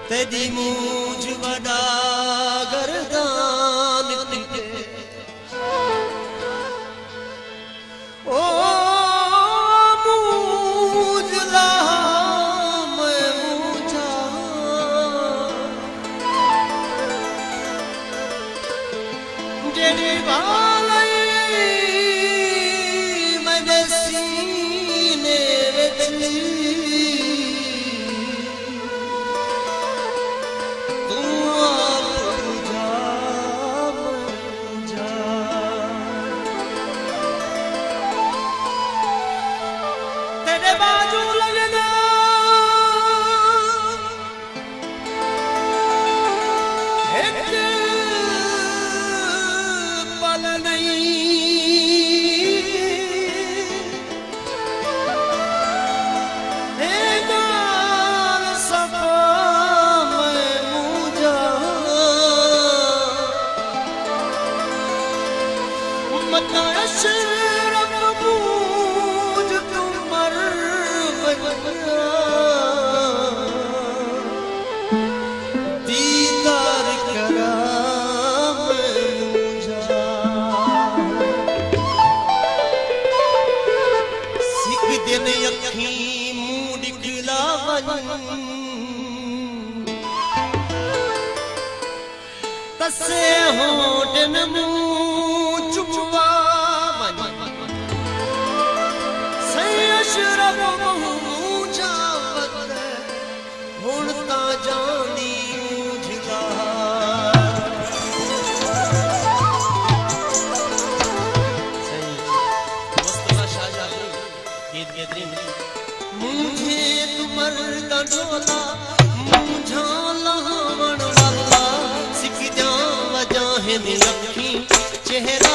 तेरी मूंझ वड़ा गर्दान तिते ओ मूंझ ला मैं मूझा जेड़ी वालई मैं सीने विच बाजू लगना एक पल नहीं सफा मैं मूझा मता अशरफ मूझ तुमर दीदार करा मूझा सिख दिन अखी मुंह निकला तसे होटन मुंह चुपवा सही अशरफ मूझा हुण ता जानी मूझदा सही मुस्तफा शाहजहां गीत बेहतरीन मुझे तुमर दा डोला मूझा लहावण वाला सिख जा वजह दी अखी चेहरा